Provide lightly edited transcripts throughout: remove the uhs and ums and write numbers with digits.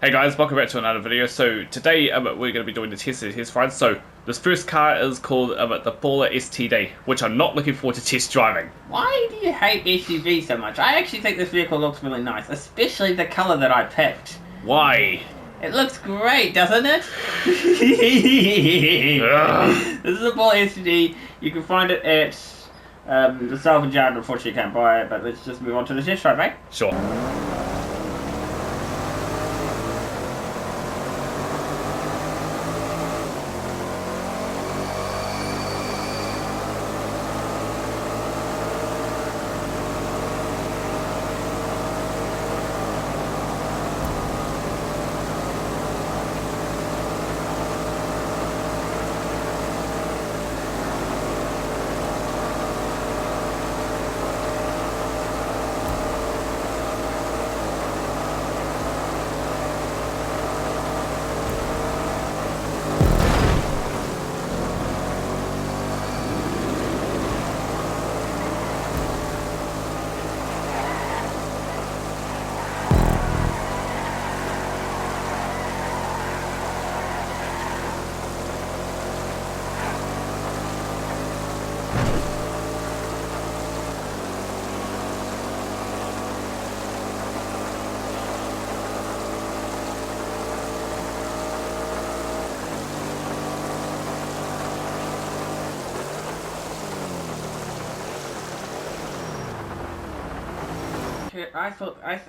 Hey guys, welcome back to another video. So today we're going to be doing the test ride. So this first car is called the Baller STD, which I'm not looking forward to test driving. Why do you hate SUVs so much? I actually think this vehicle looks really nice, especially the colour that I picked. Why? It looks great, doesn't it? This is a Baller STD. You can find it at the salvage yard. Unfortunately, you can't buy it, but let's just move on to the test drive, mate. Sure.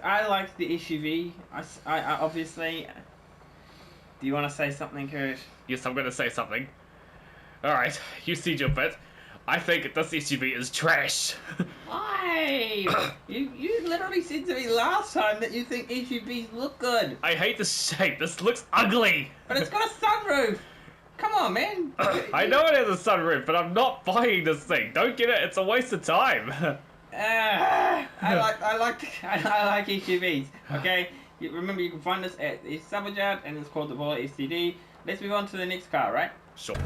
I liked the SUV. I obviously. Do you want to say something, Kurt? Yes, I'm going to say something. Alright, you see your bit. I think this SUV is trash. Why? you literally said to me last time that you think SUVs look good. I hate the shape. This looks ugly. But it's got a sunroof. Come on, man. I know it has a sunroof, but I'm not buying this thing. Don't get it. It's a waste of time. I like SUVs. Okay, remember you can find us at the salvage yard, and it's called the Baller STD. Let's move on to the next car, right? Sure.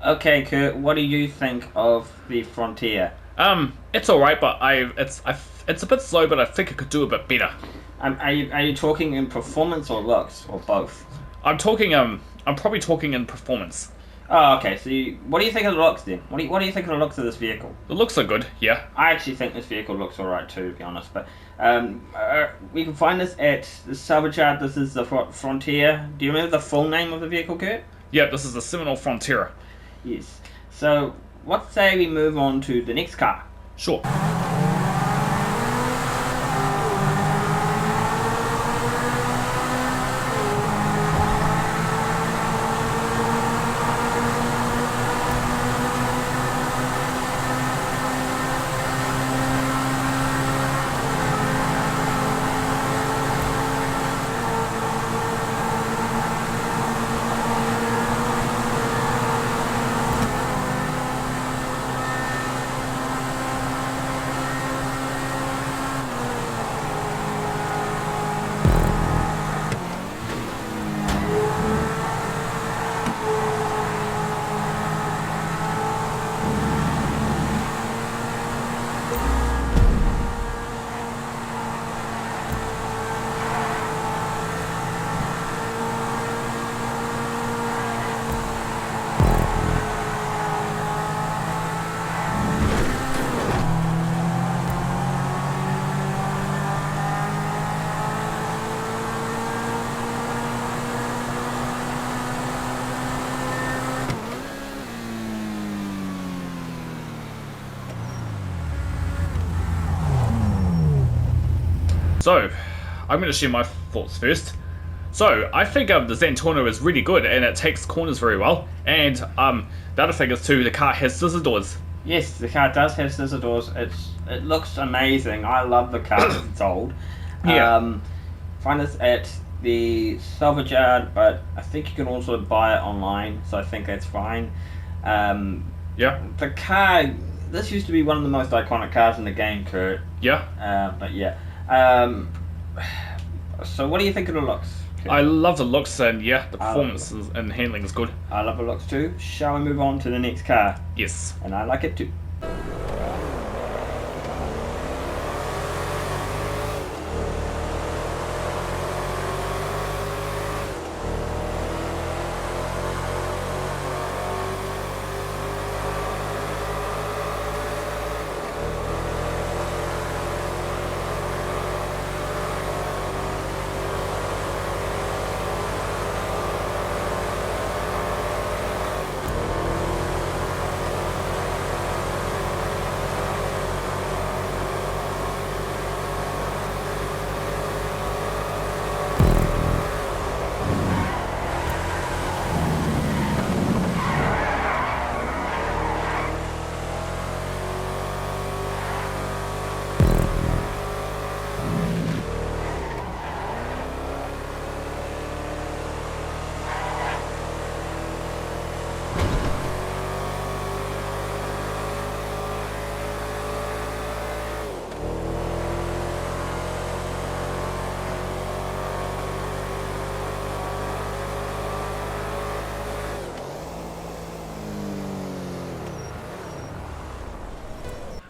Okay, Kurt, what do you think of the Frontier? It's alright, but it's a bit slow, but I think it could do a bit better. Are you talking in performance or looks or both? I'm probably talking in performance. Oh, okay. So, what do you think of the looks then? What do you think of the looks of this vehicle? The looks are good, yeah. I actually think this vehicle looks alright too, to be honest. But we can find this at the salvage yard. This is the Frontier. Do you remember the full name of the vehicle, Kurt? Yeah, this is the Seminole Frontier. Yes. So, what say we move on to the next car? Sure. So, I'm going to share my thoughts first. So, I think the Zentorno is really good and it takes corners very well. And the other thing is too, the car has scissor doors. Yes, the car does have scissor doors. It looks amazing. I love the car because it's old. Yeah. Find this at the salvage yard, but I think you can also buy it online, so I think that's fine. Yeah. The car, this used to be one of the most iconic cars in the game, Kurt. Yeah. But yeah. So what do you think of the looks, Kurt? I love the looks and yeah, the performance and handling is good. I love the looks too. Shall we move on to the next car? Yes. And I like it too.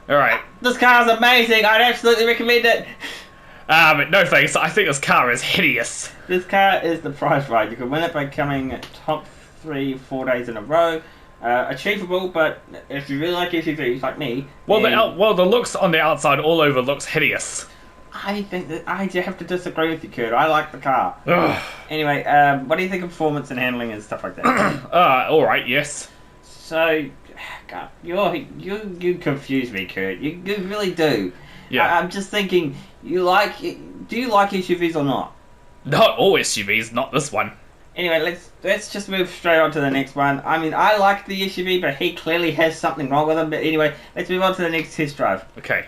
Alright. This car is amazing. I'd absolutely recommend it. No thanks. I think this car is hideous. This car is the prize right. You can win it by coming top 4 days in a row. Achievable, but if you really like SUVs like me, Well, the looks on the outside all over looks hideous. I think that I have to disagree with you, Kurt. I like the car. Ugh. Anyway, what do you think of performance and handling and stuff like that? Alright, yes. So, God, you confuse me, Kurt. You really do. Yeah. I'm just thinking, do you like SUVs or not? Not all SUVs, not this one. Anyway, let's just move straight on to the next one. I mean, I like the SUV, but he clearly has something wrong with him. But anyway, let's move on to the next test drive. Okay.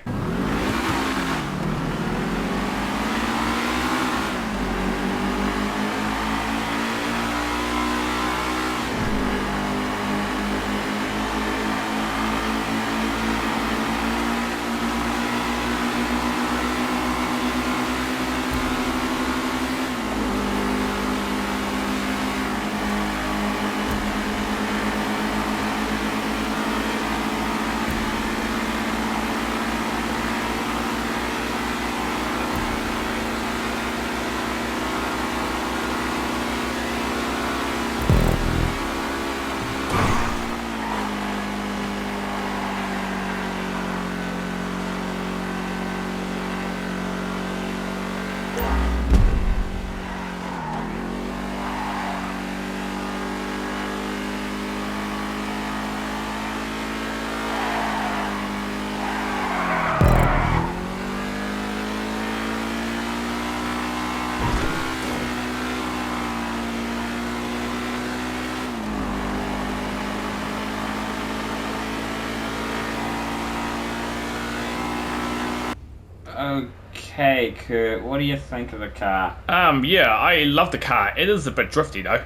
Okay, Kurt, what do you think of the car? Yeah, I love the car. It is a bit drifty though.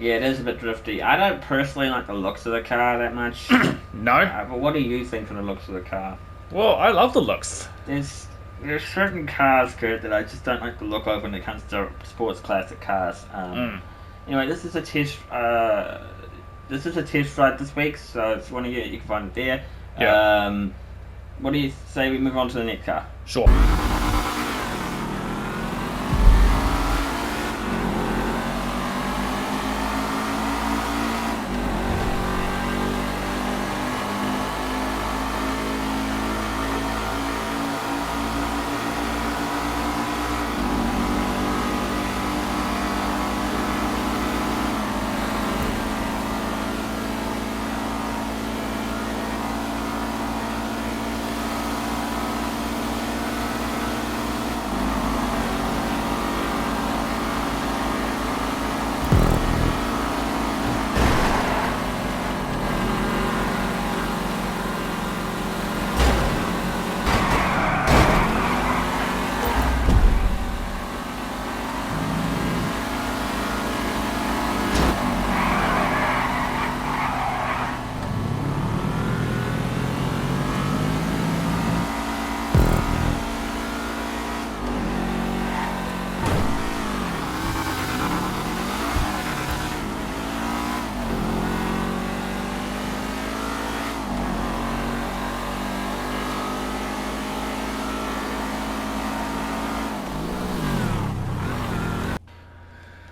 Yeah, it is a bit drifty. I don't personally like the looks of the car that much. No? But what do you think of the looks of the car? Well, I love the looks. There's certain cars, Kurt, that I just don't like the look of when it comes to sports classic cars. Anyway, this is a test. This is a test ride this week, so if you want to get it, you can find it there. Yeah. What do you say we move on to the next car? Sure.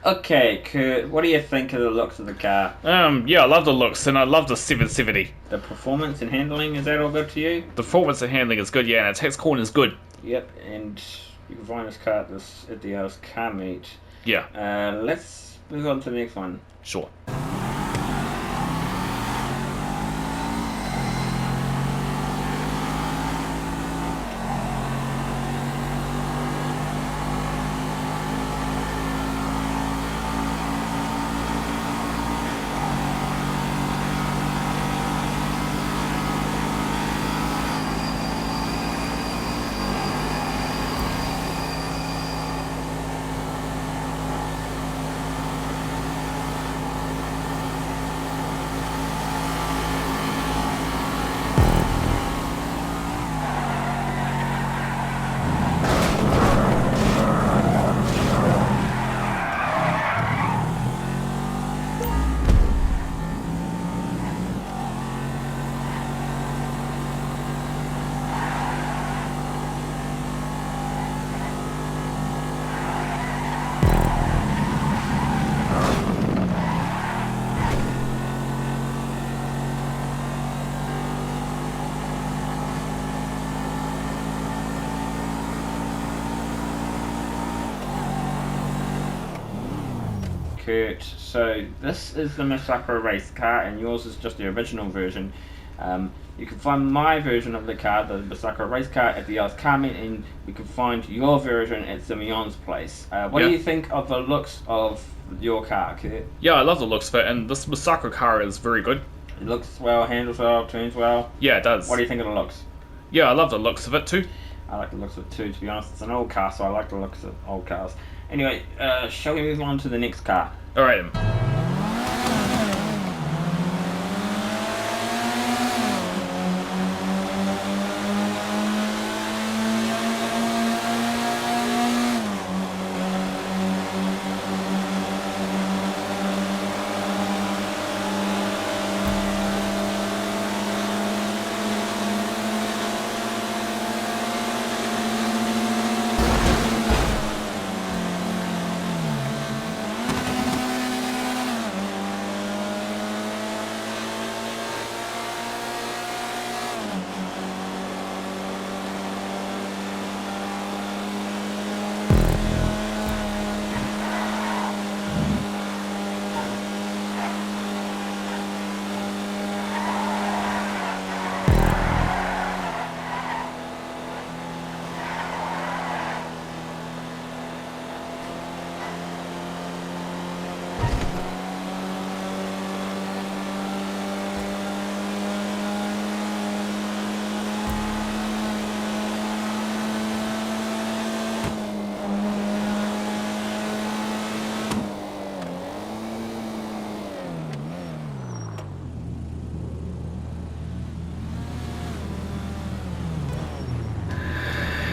Okay, Kurt, what do you think of the looks of the car? Yeah, I love the looks, and I love the 770. The performance and handling, is that all good to you? The performance and handling is good, yeah, and it takes corners good. Yep, and you can find this car at the Alice Car Meet. Yeah, Let's move on to the next one. sure. Kurt, so this is the Misaka race car, and yours is just the original version. You can find my version of the car, the Misaka race car, at the Alice Car Meet, and you can find your version at Simeon's place. What do you think of the looks of your car, Kurt? Yeah, I love the looks of it, and this Masako car is very good. It looks well, handles well, turns well. Yeah, it does. What do you think of the looks? Yeah, I love the looks of it too. I like the looks of it too, to be honest. It's an old car, so I like the looks of old cars. Anyway, shall we move on to the next car? Alright then.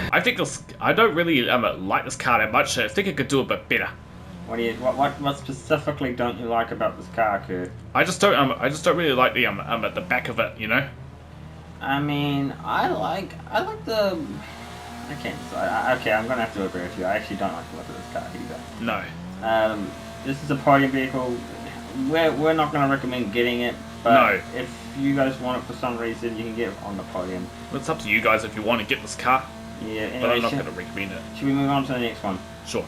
I think this. I don't really like this car that much. I think it could do a bit better. What specifically don't you like about this car, Kurt? I just don't really like the at the back of it. You know. I mean, I like the. I can't decide. Okay, I'm gonna have to agree with you. I actually don't like the look of this car either. No. This is a podium vehicle. We're not gonna recommend getting it, but No. if you guys want it for some reason, you can get it on the podium. It's up to you guys if you want to get this car, Yeah. but Anyway, I'm not going to recommend it. should we move on to the next one? Sure.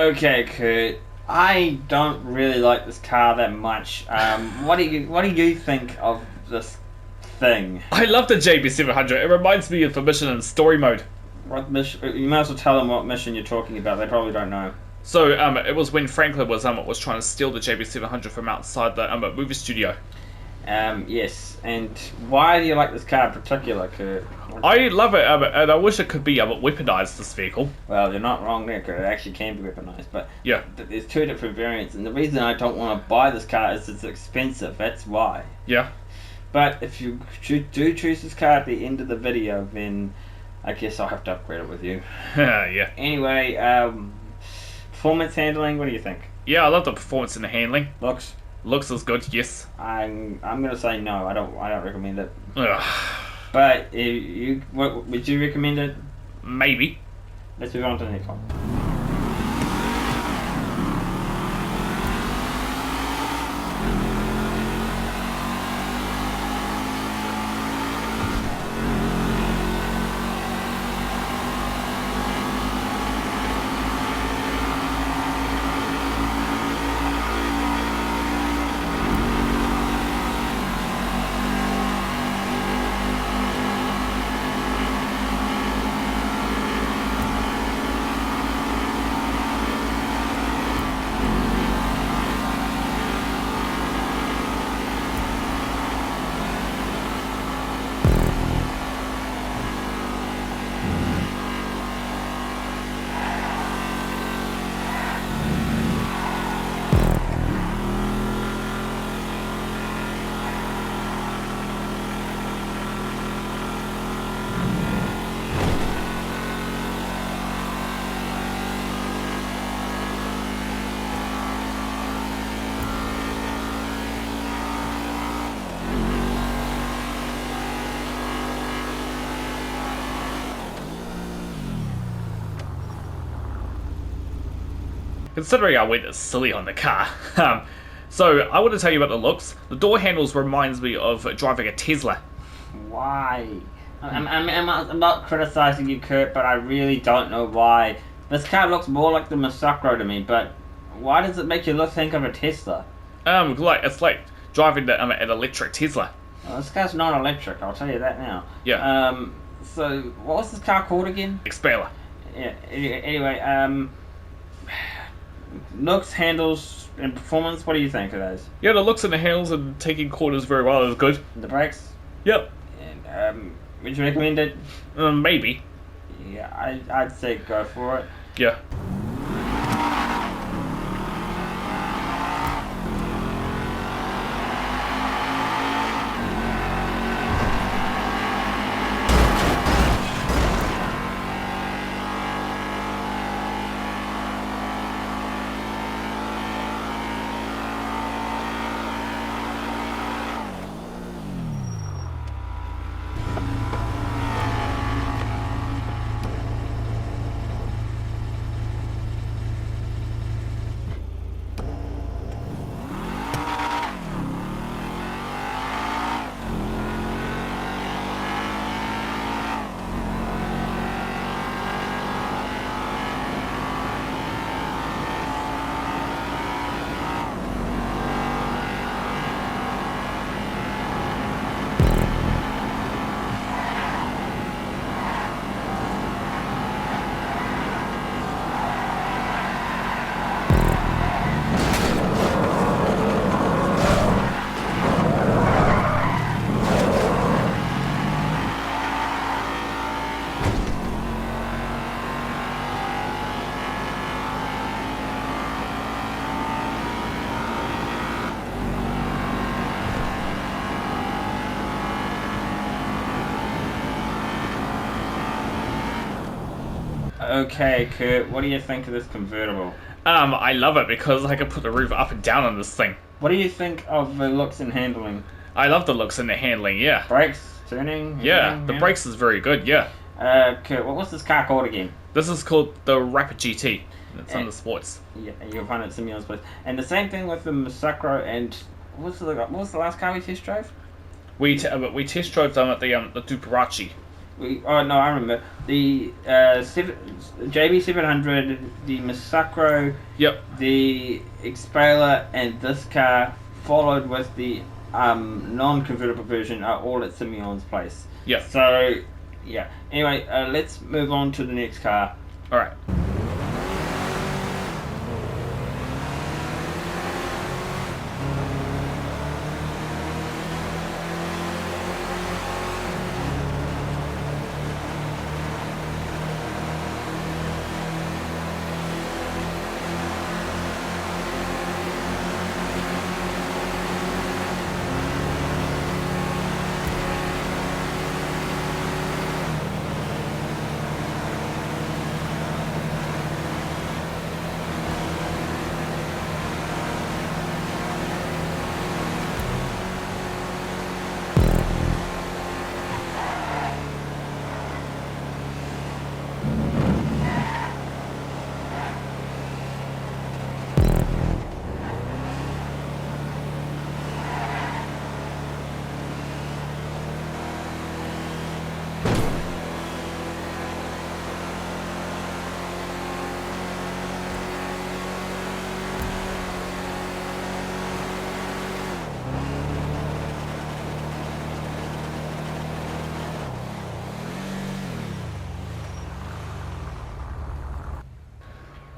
Okay, Kurt. I don't really like this car that much. What do you think of this thing? I love the JB700. It reminds me of the mission in story mode. What mission? You might as well tell them what mission you're talking about. They probably don't know. So it was when Franklin was trying to steal the JB700 from outside the movie studio. Yes. And why do you like this car in particular, Kurt? I love it, and I wish it could be weaponized, this vehicle. Well, you're not wrong there, Kurt. It actually can be weaponized, but Yeah. There's two different variants, and the reason I don't want to buy this car is it's expensive. That's why. Yeah. But if you do choose this car at the end of the video, then I guess I'll have to upgrade it with you. Yeah. Anyway, performance handling. What do you think? Yeah, I love the performance and the handling. Looks. Looks is good, yes. I'm gonna say no. I don't recommend it. Ugh. But would you recommend it? Maybe. Let's move on to the next one. Considering I went silly on the car. So, I want to tell you about the looks. The door handles reminds me of driving a Tesla. Why? I'm not criticizing you, Kurt, but I really don't know why. This car looks more like the Masacro to me, but why does it make you think of a Tesla? It's like driving an electric Tesla. Well, this car's not electric, I'll tell you that now. Yeah. So, what was this car called again? Expaler. Yeah, anyway, looks, handles, and performance, what do you think of those? Yeah, the looks and the handles and taking corners very well is good. The brakes? Yep. And, would you recommend it? Maybe. Yeah, I'd say go for it. Yeah. Okay, Kurt, what do you think of this convertible? I love it because I can put the roof up and down on this thing. What do you think of the looks and handling? I love the looks and the handling, yeah. Brakes, turning? Yeah, the brakes is very good, yeah. Kurt, what was this car called again? This is called the Rapid GT. It's on the sports. Yeah, you'll find it at Simeon's place. And the same thing with the Masacro and... What was the last car we test drove? We test drove them at the Duparachi. Oh no, I remember the JB700, the Masacro, Yep. the Expaler, and this car, followed with the non-convertible version, are all at Simeon's place. Yeah. So yeah. Anyway, let's move on to the next car. All right.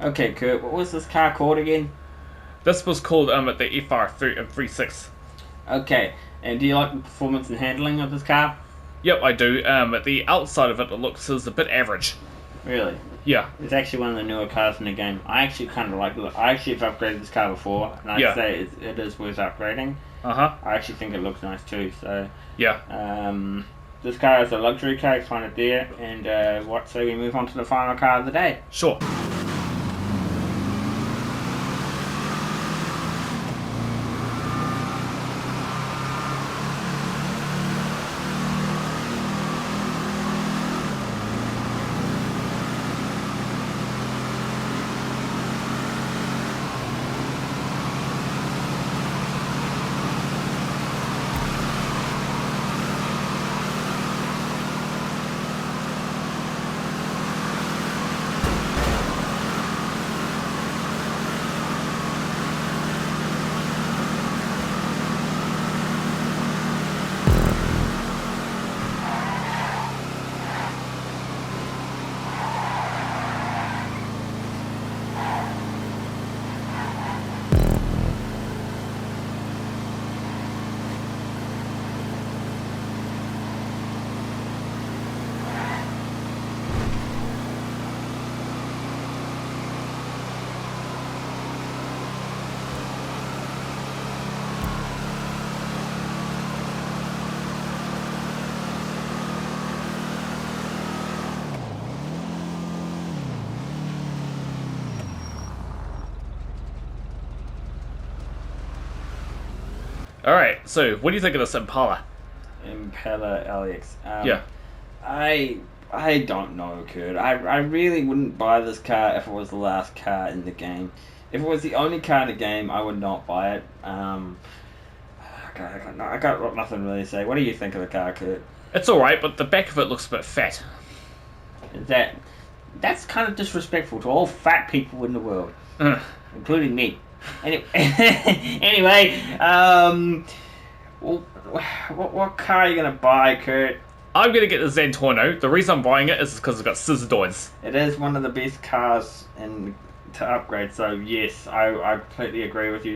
Okay, Kurt, what was this car called again? This was called the FR36. Okay, and do you like the performance and handling of this car? Yep, I do. The outside of it looks is a bit average. Really? Yeah. It's actually one of the newer cars in the game. I actually kind of like it. I actually have upgraded this car before, and I'd say it is worth upgrading. Uh-huh. I actually think it looks nice too, so... Yeah. This car is a luxury car, it's kind of there, and what say we move on to the final car of the day? Sure. Alright, so what do you think of this Impala? Impala LX. Yeah. I don't know, Kurt. I really wouldn't buy this car if it was the last car in the game. If it was the only car in the game, I would not buy it. I got nothing really to say. What do you think of the car, Kurt? It's alright, but the back of it looks a bit fat. That's kind of disrespectful to all fat people in the world, including me. Anyway, what car are you gonna buy, Kurt? I'm gonna get the Zentorno. The reason I'm buying it is because it's got scissor doors. It is one of the best cars to upgrade, so yes, I completely agree with you.